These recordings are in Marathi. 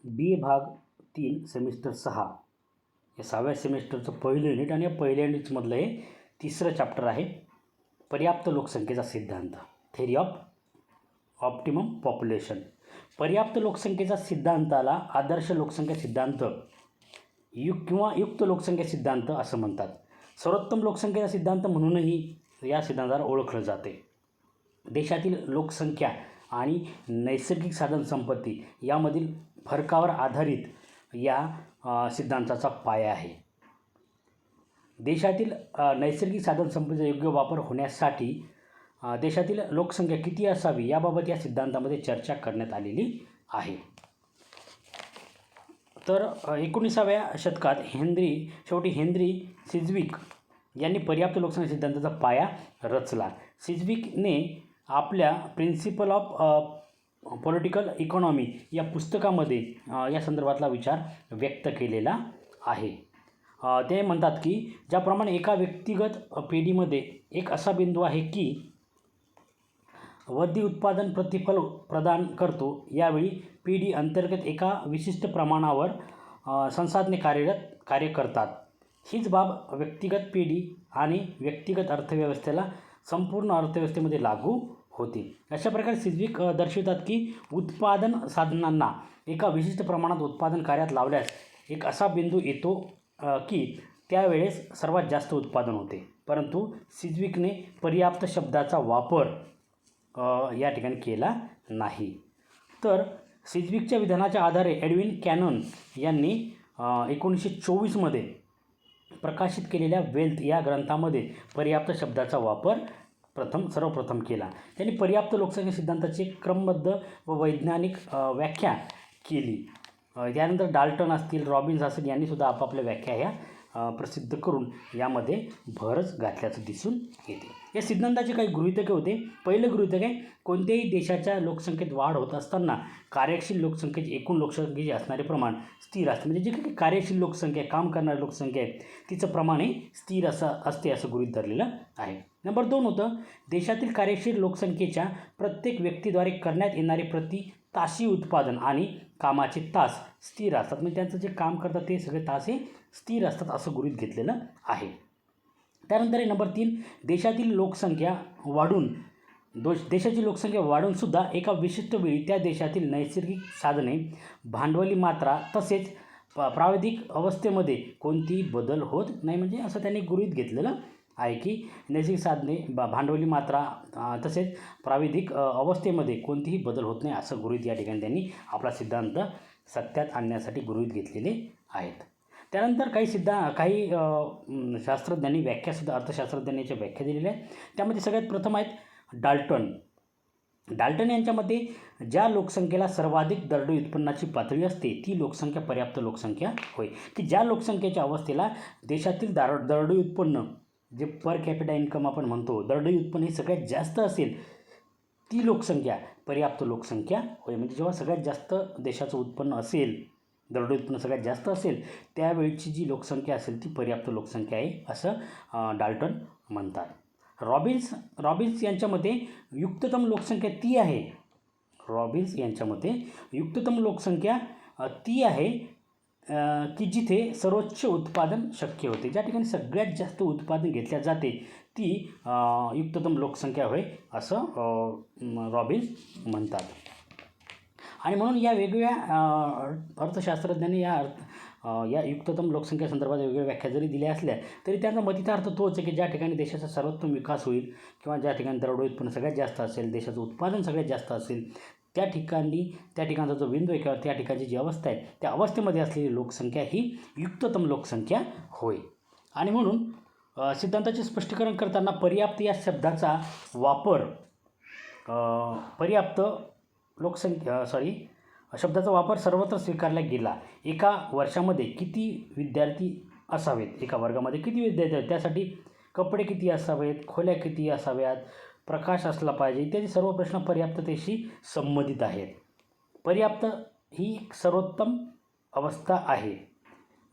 बी ए भाग 3 सेमिस्टर 6 या 6व्या सेमिस्टरचं पहिलं युनिट आणि या पहिल्या युनिटमधलं हे तिसरं चॅप्टर आहे. पर्याप्त लोकसंख्येचा सिद्धांत, थेरी ऑफ ऑप्टिमम पॉप्युलेशन. पर्याप्त लोकसंख्येचा सिद्धांताला आदर्श लोकसंख्या सिद्धांत किंवा युक्त लोकसंख्या सिद्धांत असं म्हणतात. सर्वोत्तम लोकसंख्येचा सिद्धांत म्हणूनही या सिद्धांताला ओळखलं जाते. देशातील लोकसंख्या आणि नैसर्गिक साधनसंपत्ती यामधील फरकावर आधारित या सिद्धांताचा पाया आहे. देशातील नैसर्गिक साधनसंपत्तीचा योग्य वापर होण्यासाठी देशातील लोकसंख्या किती असावी याबाबत या सिद्धांतामध्ये चर्चा करण्यात आलेली आहे. तर 19व्या शतकात हेनरी सिज्विक यांनी पर्याप्त लोकसंख्या सिद्धांताचा पाया रचला. सिज्विकने आपल्या प्रिन्सिपल ऑफ पॉलिटिकल इकॉनॉमी या पुस्तकामध्ये या संदर्भातला विचार व्यक्त केलेला आहे. ते म्हणतात की ज्याप्रमाणे एका व्यक्तिगत पिढीमध्ये एक असा बिंदू आहे की वधी उत्पादन प्रतिफल प्रदान करतो, यावेळी पिढी अंतर्गत एका विशिष्ट प्रमाणावर संसाधने कार्य करतात. हीच बाब व्यक्तिगत पिढी आणि व्यक्तिगत अर्थव्यवस्थेला संपूर्ण अर्थव्यवस्थेमध्ये लागू होते. अशा प्रकारे सिज्विक दर्शवितात की उत्पादन साधनांना एका विशिष्ट प्रमाणात उत्पादन कार्यात लावल्यास एक असा बिंदू येतो की त्यावेळेस सर्वात जास्त उत्पादन होते. परंतु सिज्विकने पर्याप्त शब्दाचा वापर या ठिकाणी केला नाही. तर सिज्विकच्या विधानाच्या आधारे एडविन कॅनन यांनी 1924मध्ये प्रकाशित केलेल्या वेल्थ या ग्रंथामध्ये पर्याप्त शब्दाचा वापर सर्वप्रथम केला. त्यांनी पर्याप्त लोकसंख्या सिद्धांताची क्रमबद्ध व वैज्ञानिक व्याख्या केली. त्यानंतर डाल्टन असतील, रॉबिन्स असतील यांनीसुद्धा आपापल्या व्याख्या ह्या प्रसिद्ध करून यामध्ये भरच घातल्याचं दिसून येते. या सिद्धांताचे काही गृहीतके होते. पहिलं गृहीतक आहे, कोणत्याही देशाच्या लोकसंख्येत वाढ होत असताना कार्यशील लोकसंख्येचे एकूण लोकसंख्येचे असणारे प्रमाण स्थिर असते. म्हणजे जी काही कार्यशील लोकसंख्या आहे, काम करणारी लोकसंख्या आहे, तिचं प्रमाण हे स्थिर असते असं गृहीत धरलेलं आहे. नंबर 2 होतं, देशातील कार्यशील लोकसंख्येच्या प्रत्येक व्यक्तीद्वारे करण्यात येणारे प्रति ताशी उत्पादन आणि कामाचे तास स्थिर असतात. म्हणजे त्यांचं जे काम करतात ते सगळे तास हे स्थिर असतात असं गृहीत घेतलेलं आहे. त्यानंतर नंबर 3, देशाची लोकसंख्या वाढूनसुद्धा एका विशिष्ट वेळी त्या देशातील नैसर्गिक साधने, भांडवली मात्रा तसेच प्राविधिक अवस्थेमध्ये कोणतीही बदल होत नाही. म्हणजे असं त्यांनी गृहीत घेतलेलं आहे की नैसर्गिक साधने, भांडवली मात्रा तसेच प्राविधिक अवस्थेमध्ये कोणतीही बदल होत नाही असं गृहीत या ठिकाणी त्यांनी आपला सिद्धांत सत्यात आणण्यासाठी गृहीत घेतलेले आहेत. त्यानंतर काही शास्त्रज्ञांनी व्याख्यासुद्धा, अर्थशास्त्रज्ञांनी याच्या व्याख्या दिलेल्या आहेत. त्यामध्ये सगळ्यात प्रथम आहेत डाल्टन यांच्या मते ज्या लोकसंख्येला सर्वाधिक दरडोई उत्पन्नाची पातळी असते ती लोकसंख्या पर्याप्त लोकसंख्या होय. की ज्या लोकसंख्येच्या अवस्थेला देशातील दरडोई उत्पन्न, जे पर कॅपिटा इन्कम आपण म्हणतो, दरडोई उत्पन्न हे सगळ्यात जास्त असेल ती लोकसंख्या पर्याप्त लोकसंख्या होय. म्हणजे जेव्हा सगळ्यात जास्त देशाचं उत्पन्न असेल, दरडोई उत्पन्न सगळ्यात जास्त असेल, त्यावेळीची जी लोकसंख्या असेल ती पर्याप्त लोकसंख्या आहे असं डाल्टन म्हणतात. रॉबिन्स यांच्या मते युक्ततम लोकसंख्या ती आहे. रॉबिन्स यांच्या मते युक्ततम लोकसंख्या ती आहे की जिथे सर्वोच्च उत्पादन शक्य होते. ज्या ठिकाणी सगळ्यात जास्त उत्पादन घेतल्या जाते ती युक्ततम लोकसंख्या होय असं रॉबिन्स म्हणतात. आणि म्हणून या वेगवेगळ्या अर्थशास्त्रज्ञांनी या युक्ततम लोकसंख्येसंदर्भात वेगवेगळ्या व्याख्या जरी दिल्या असल्या तरी त्यांचा मतिता अर्थ तोच आहे की ज्या ठिकाणी देशाचा सर्वोत्तम विकास होईल किंवा ज्या ठिकाणी दरडोई उत्पन्न सगळ्यात जास्त असेल, देशाचं उत्पादन सगळ्यात जास्त असेल, त्या ठिकाणचा जो बिंदू आहे किंवा त्या ठिकाणची जी अवस्था आहे त्या अवस्थेमध्ये असलेली लोकसंख्या ही युक्ततम लोकसंख्या होय. आणि म्हणून सिद्धांताचे स्पष्टीकरण करताना पर्याप्त या शब्दाचा वापर शब्दाचा वापर सर्वत्र स्वीकारला गेला. एका वर्षामध्ये किती विद्यार्थी असावेत, एका वर्गामध्ये किती विद्यार्थी आहेत, त्यासाठी कपडे किती असावेत, खोल्या किती असाव्यात, प्रकाश असला पाहिजे इत्यादी सर्व प्रश्न पर्याप्ततेशी संबंधित आहेत. पर्याप्त ही एक सर्वोत्तम अवस्था आहे,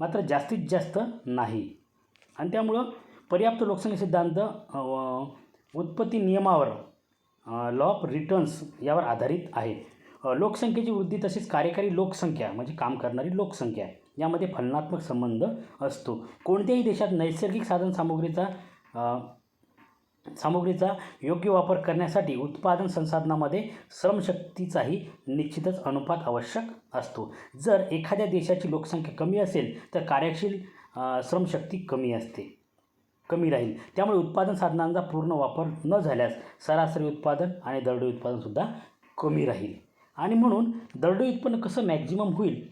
मात्र जास्तीत जास्त नाही. आणि त्यामुळं पर्याप्त लोकसंख्या सिद्धांत उत्पत्ती नियमावर, लॉ ऑफ रिटर्न्स यावर आधारित आहे. लोकसंख्येची वृद्धी तसेच कार्यकारी लोकसंख्या म्हणजे काम करणारी लोकसंख्या यामध्ये फलनात्मक संबंध असतो. कोणत्याही देशात नैसर्गिक सामग्रीचा योग्य वापर करण्यासाठी उत्पादन संसाधनामध्ये श्रमशक्तीचाही निश्चितच अनुपात आवश्यक असतो. जर एखाद्या देशाची लोकसंख्या कमी असेल तर कार्यशील श्रमशक्ती कमी राहील. त्यामुळे उत्पादन साधनांचा पूर्ण वापर न झाल्यास सरासरी उत्पादन आणि दरडोई उत्पादनसुद्धा कमी राहील. आणि म्हणून दरडोई उत्पन्न कसं मॅक्झिमम होईल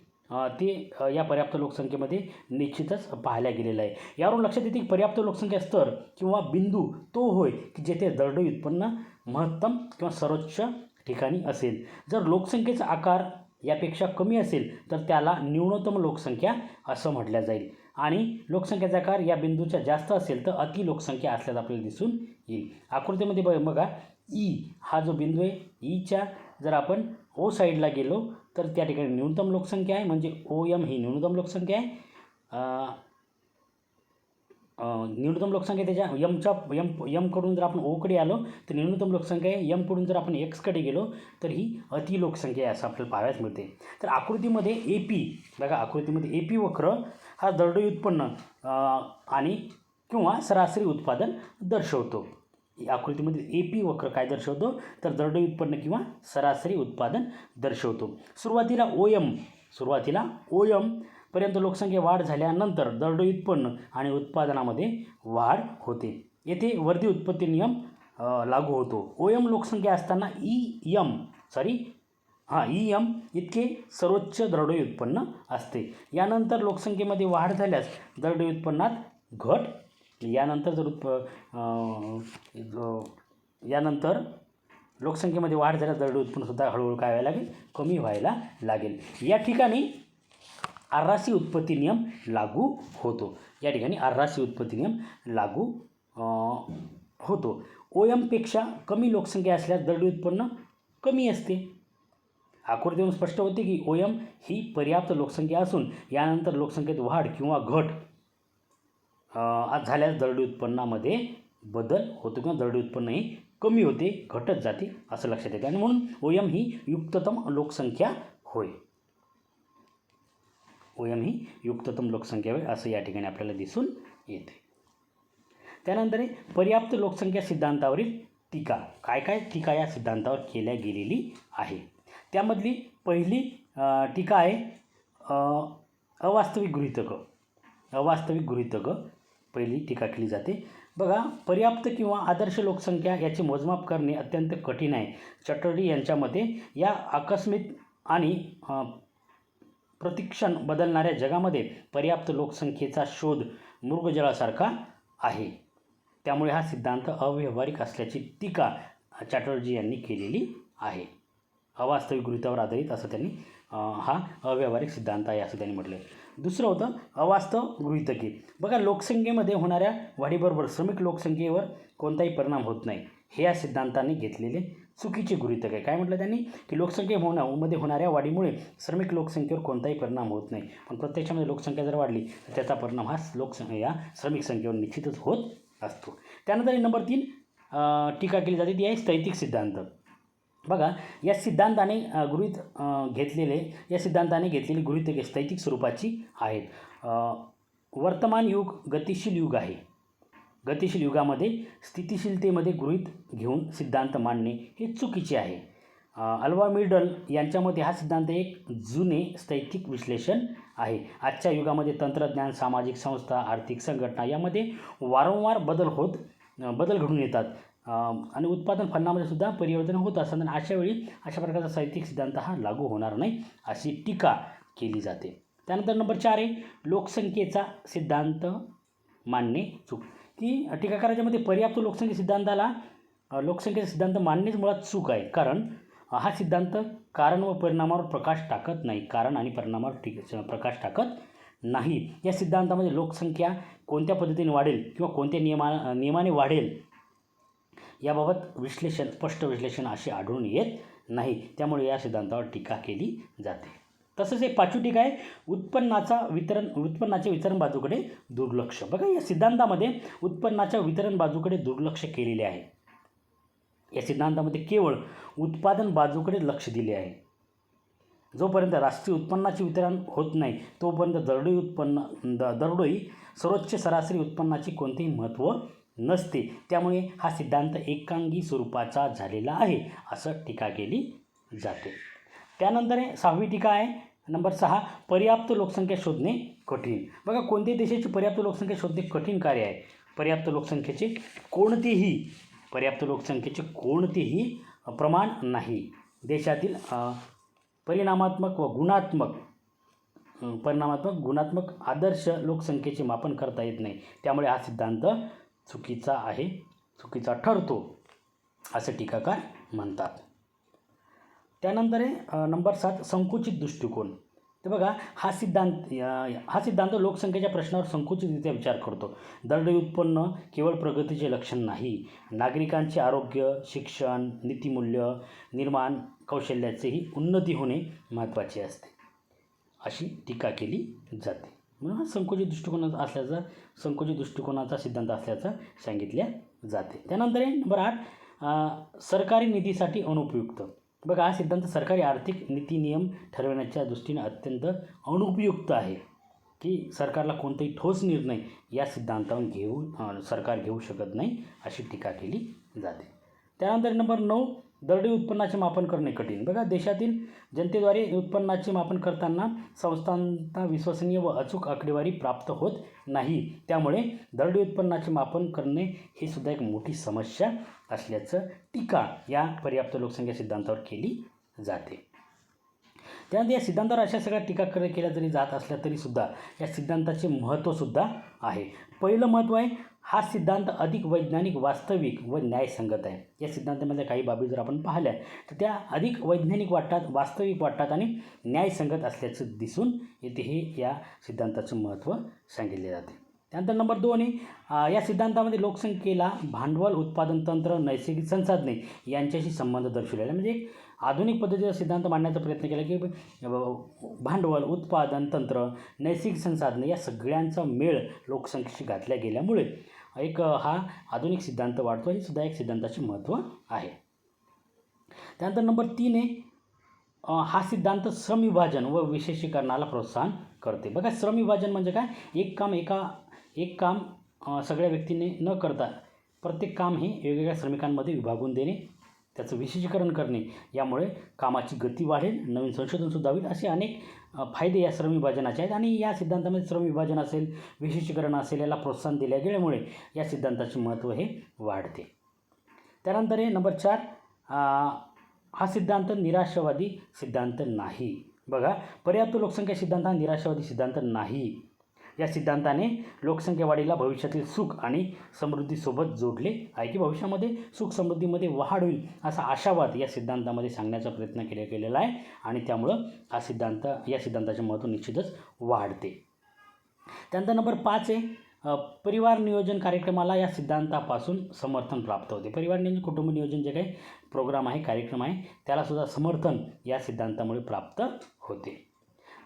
ते या पर्याप्त लोकसंख्येमध्ये निश्चितच पाहायला गेलेलं आहे. यावरून लक्षात येते की पर्याप्त लोकसंख्या स्तर किंवा बिंदू तो होय की जेथे दरडोई उत्पन्न महत्तम किंवा सर्वोच्च ठिकाणी असेल. जर लोकसंख्येचा आकार यापेक्षा कमी असेल तर त्याला न्यूनतम लोकसंख्या असं म्हटलं जाईल. आणि लोकसंख्येचा आकार या बिंदूच्या जास्त असेल तर अति लोकसंख्या असल्याचं आपल्याला दिसून येईल. आकृतीमध्ये बघा ई हा जो बिंदू आहे, ईच्या जर आपण ओ साईडला गेलो तर त्या ठिकाणी न्यूनतम लोकसंख्या आहे, म्हणजे OM ही न्यूनतम लोकसंख्या आहे. न्यूनतम लोकसंख्या त्याच्या यमकडून जर आपण ओकडे आलो तर न्यूनतम लोकसंख्या आहे. यमकडून जर आपण एक्सकडे गेलो तर ही अति लोकसंख्या आहे असं आपल्याला पाहायला मिळते. तर आकृतीमध्ये AP बघा, आकृतीमध्ये AP वक्र हा दरडोई उत्पन्न आणि किंवा सरासरी उत्पादन दर्शवतो. आकृतीमध्ये AP वक्र काय दर्शवतो तर दरडोई उत्पन्न किंवा सरासरी उत्पादन दर्शवतो. सुरुवातीला OM पर्यंत लोकसंख्या वाढ झाल्यानंतर दरडोई उत्पन्न आणि उत्पादनामध्ये वाढ होते. येथे वर्धी उत्पत्ती नियम लागू होतो. OM लोकसंख्या असताना EM इतके सर्वोच्च दरडोई उत्पन्न असते. यानंतर लोकसंख्येमध्ये वाढ झाल्यास दरडोई उत्पन्नात घट. यानंतर लोकसंख्येमध्ये वाढ झाल्यास दरडोई उत्पन्नसुद्धा हळूहळू काय व्हायला लागेल, कमी व्हायला लागेल. या ठिकाणी आर्रासी उत्पत्ती नियम लागू होतो. OMपेक्षा कमी लोकसंख्या असल्यास दरडोई उत्पन्न कमी असते. आकृतीवरून स्पष्ट होते की OM ही पर्याप्त लोकसंख्या असून यानंतर लोकसंख्येत वाढ किंवा घट झाल्यास दरडोई उत्पन्नामध्ये बदल होतो किंवा दरडोई उत्पन्न ही कमी होते, घटत जाते असं लक्षात येते. आणि म्हणून OM ही युक्ततम लोकसंख्या होय. असं या ठिकाणी आपल्याला दिसून येते. त्यानंतर पर्याप्त लोकसंख्या सिद्धांतावरील टीका. काय टीका या सिद्धांतावर केल्या गेलेली आहे. त्यामधली पहिली टीका आहे अवास्तविक गृहीतकं पहिली टीका केली जाते. बघा, पर्याप्त किंवा आदर्श लोकसंख्या याचे मोजमाप करणे अत्यंत कठीण आहे. चटर्जी यांच्या मते या आकस्मिक आणि प्रतिक्षण बदलणाऱ्या जगामध्ये पर्याप्त लोकसंख्येचा शोध मृगजळासारखा आहे. त्यामुळे हा सिद्धांत अव्यावहारिक असल्याची टीका चटर्जी यांनी केलेली आहे. अवास्तविक गृहीतावर आधारित असं त्यांनी हा अव्यावहारिक सिद्धांत आहे असं त्यांनी म्हटलं. दुसरं होतं अवास्तव गृहीतके. बघा, लोकसंख्येमध्ये होणाऱ्या वाढीबरोबर श्रमिक लोकसंख्येवर कोणताही परिणाम होत नाही, हे या सिद्धांताने घेतलेले चुकीचे गृहीतक आहे. काय म्हटलं त्यांनी की लोकसंख्येमध्ये होणाऱ्या वाढीमुळे श्रमिक लोकसंख्येवर कोणताही परिणाम होत नाही, पण प्रत्यक्षामध्ये लोकसंख्या जर वाढली तर त्याचा परिणाम हा या श्रमिक संख्येवर निश्चितच होत असतो. त्यानंतर नंबर 3 टीका केली जाते ती आहे स्थैतिक सिद्धांत. बघा, या सिद्धांताने घेतलेली गृहीतके स्थैतिक स्वरूपाची आहेत. वर्तमान युग गतिशील युग आहे. गतिशील युगामध्ये स्थितिशीलतेमध्ये गृहीत घेऊन सिद्धांत मांडणे हे चुकीचे आहे. अल्वा मिडल यांच्या मते हा सिद्धांत एक जुने स्थैतिक विश्लेषण आहे. आजच्या युगामध्ये तंत्रज्ञान, सामाजिक संस्था, आर्थिक संघटना यामध्ये वारंवार बदल घडून येतात आणि उत्पादन फलनामध्ये सुद्धा परिवर्तन होत असतात. आणि अशा वेळी अशा प्रकारचा स्थैतिक सिद्धांत हा लागू होणार नाही अशी टीका केली जाते. त्यानंतर नंबर 4 आहे लोकसंख्येचा सिद्धांत मांडणे चूक. की टीकाकाराच्या मध्ये पर्याप्त लोकसंख्येचा सिद्धांत मांडणेच मुळात चूक आहे. कारण हा सिद्धांत कारण व परिणामावर प्रकाश टाकत नाही. प्रकाश टाकत नाही. या सिद्धांतामध्ये लोकसंख्या कोणत्या पद्धतीने वाढेल किंवा कोणत्या नियमाने वाढेल याबाबत स्पष्ट विश्लेषण असे आढळून येत नाही. त्यामुळे या सिद्धांतावर टीका केली जाते. तसंच एक 5वी टीका आहे उत्पन्नाच्या वितरण बाजूकडे दुर्लक्ष. बघा, या सिद्धांतामध्ये उत्पन्नाच्या वितरण बाजूकडे दुर्लक्ष केलेले आहे. या सिद्धांतामध्ये केवळ उत्पादन बाजूकडे लक्ष दिले आहे. जोपर्यंत राष्ट्रीय उत्पन्नाचे वितरण होत नाही तोपर्यंत दरडोई सर्वोच्च सरासरी उत्पन्नाचे कोणतेही महत्त्व नसते. त्यामुळे हा सिद्धांत एकांगी स्वरूपाचा झालेला आहे असं टीका केली जाते. त्यानंतर 6वी टीका आहे नंबर 6, पर्याप्त लोकसंख्या शोधणे कठीण. बघा, कोणत्याही देशाची पर्याप्त लोकसंख्या शोधणे कठीण कार्य आहे. पर्याप्त लोकसंख्येचे कोणतेही प्रमाण नाही. देशातील परिणामात्मक गुणात्मक आदर्श लोकसंख्येचे मापन करता येत नाही. त्यामुळे हा सिद्धांत चुकीचा ठरतो असं टीकाकार म्हणतात. त्यानंतर आहे नंबर 7, संकुचित दृष्टिकोन. तर बघा, हा सिद्धांत लोकसंख्येच्या प्रश्नावर संकुचितरित्या विचार करतो. दरडोई उत्पन्न केवळ प्रगतीचे लक्षण नाही, नागरिकांचे आरोग्य, शिक्षण, नीतिमूल्य निर्माण कौशल्याचेही उन्नती होणे महत्त्वाचे असते अशी टीका केली जाते. म्हणून हा संकुचित दृष्टिकोनाचा सिद्धांत असल्याचं सांगितल्या जाते. त्यानंतर आहे नंबर 8, सरकारी निधीसाठी अनुपयुक्त. बघा, हा सिद्धांत सरकारी आर्थिक नीती नियम ठरवण्याच्या दृष्टीने अत्यंत अनुपयुक्त आहे, की सरकारला कोणताही ठोस निर्णय या सिद्धांतावरून सरकार घेऊ शकत नाही अशी टीका केली जाते. त्यानंतर नंबर 9, दरडोई उत्पन्नाचे मापन करणे कठीण. बघा, देशातील जनतेद्वारे उत्पन्नाचे मापन करताना संस्थांना विश्वसनीय व अचूक आकडेवारी प्राप्त होत नाही. त्यामुळे दरडोई उत्पन्नाचे मापन करणे ही सुद्धा एक मोठी समस्या असल्याचं टीका या पर्याप्त लोकसंख्या सिद्धांतावर केली जाते. त्यानंतर या सिद्धांतावर अशा सगळ्या टीका केल्या जरी जात असल्या तरीसुद्धा या सिद्धांताचे महत्त्वसुद्धा आहे. पहिलं महत्त्व आहे, हा सिद्धांत अधिक वैज्ञानिक, वास्तविक व न्यायसंगत आहे. या सिद्धांतामध्ये काही बाबी जर आपण पाहिल्या तर त्या अधिक वैज्ञानिक वाटतात, वास्तविक वाटतात आणि न्यायसंगत असल्याचं दिसून येते. हे या सिद्धांताचं महत्त्व सांगितले जाते. त्यानंतर नंबर 2 आहे, या सिद्धांतामध्ये लोकसंख्येला भांडवल, उत्पादन तंत्र, नैसर्गिक संसाधने यांच्याशी संबंध दर्शवलेला आहे. म्हणजे आधुनिक पद्धतीचा सिद्धांत मांडण्याचा प्रयत्न केला की भांडवल, उत्पादन तंत्र, नैसर्गिक संसाधने या सगळ्यांचा मेळ लोकसंख्येशी घातल्या गेल्यामुळे हा आधुनिक सिद्धांत वाढतो. हे सुद्धा एक सिद्धांताचे महत्त्व आहे. त्यानंतर नंबर 3 आहे, हा सिद्धांत श्रमविभाजन व विशेषीकरणाला प्रोत्साहन करते. बघा, श्रमविभाजन म्हणजे काय, एक काम सगळ्या व्यक्तीने न करता प्रत्येक काम हे वेगवेगळ्या श्रमिकांमध्ये विभागून देणे, त्याचं विशेषीकरण करणे, यामुळे कामाची गती वाढेल, नवीन संशोधनसुद्धा होईल. असे अनेक फायदे या श्रमविभाजनाचे आहेत आणि या सिद्धांतामध्ये श्रमविभाजन असेल, विशेषीकरण असेल, याला प्रोत्साहन दिल्या गेल्यामुळे या सिद्धांताचे महत्त्व हे वाढते. त्यानंतर आहे नंबर 4, हा सिद्धांत निराशावादी सिद्धांत नाही. बघा, पर्याप्त लोकसंख्या सिद्धांत हा निराशावादी सिद्धांत नाही. या सिद्धांताने लोकसंख्या वाढीला भविष्यातील सुख आणि समृद्धीसोबत जोडले आहे, की भविष्यामध्ये सुख समृद्धीमध्ये वाढ होईल असा आशावाद या सिद्धांतामध्ये सांगण्याचा प्रयत्न केलेला आहे आणि त्यामुळं या सिद्धांताचे महत्त्व निश्चितच वाढते. त्यानंतर नंबर 5 आहे, परिवार नियोजन कार्यक्रमाला या सिद्धांतापासून समर्थन प्राप्त होते. परिवार नियोजन, कुटुंब नियोजन जे काही प्रोग्राम आहे, कार्यक्रम आहे, त्यालासुद्धा समर्थन या सिद्धांतामुळे प्राप्त होते.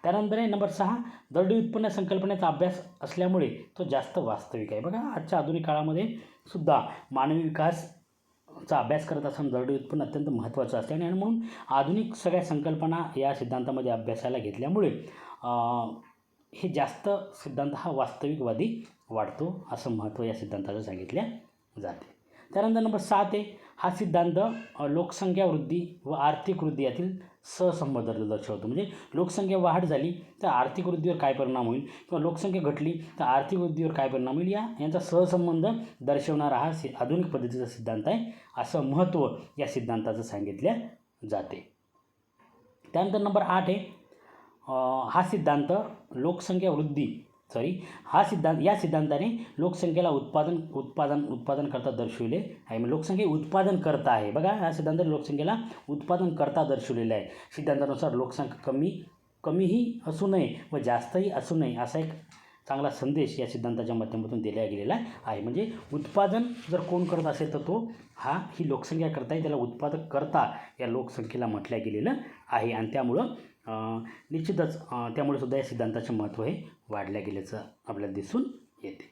त्यानंतर आहे नंबर 6, दरडोई उत्पन्न संकल्पनेचा अभ्यास असल्यामुळे तो जास्त वास्तविक आहे. बघा, आजच्या आधुनिक काळामध्ये सुद्धा मानवी विकासचा अभ्यास करत असताना दरडोई उत्पन्न अत्यंत महत्त्वाचं असते आणि म्हणून आधुनिक सगळ्या संकल्पना या सिद्धांतामध्ये अभ्यासाला घेतल्यामुळे हे जास्त सिद्धांत हा वास्तविकवादी वाढतो असं महत्त्व या सिद्धांताचं सांगितल्या जाते. त्यानंतर नंबर 7 आहे, हा सिद्धांत लोकसंख्या वृद्धी व आर्थिक वृद्धी यातील सहसंबंध दर्शवतो. म्हणजे लोकसंख्या वाढ झाली तर आर्थिक वृद्धीवर काय परिणाम होईल किंवा लोकसंख्या घटली तर आर्थिक वृद्धीवर काय परिणाम होईल यांचा सहसंबंध दर्शवणारा हा आधुनिक पद्धतीचा सिद्धांत आहे असं महत्त्व या सिद्धांताचं सांगितल्या जाते. त्यानंतर नंबर 8 आहे, हा सिद्धांत या सिद्धांताने लोकसंख्येला उत्पादन करता दर्शविले आहे. लोकसंख्या उत्पादन करता आहे. बघा, हा सिद्धांत लोकसंख्येला उत्पादन करता दर्शवलेला आहे. सिद्धांतानुसार लोकसंख्या कमीही असू नये व जास्तही असू नये असा एक चांगला संदेश या सिद्धांताच्या माध्यमातून दिला गेलेला आहे. म्हणजे उत्पादन जर कोण करत असेल तर ही लोकसंख्या करता आहे, त्याला उत्पादक करता या लोकसंख्येला म्हटलं गेलेलं आहे आणि त्यामुळं निश्चितच त्यामुळे सुद्धा या सिद्धांताचे महत्त्व हे वाढल्या गेल्याचं आपल्याला दिसून येते.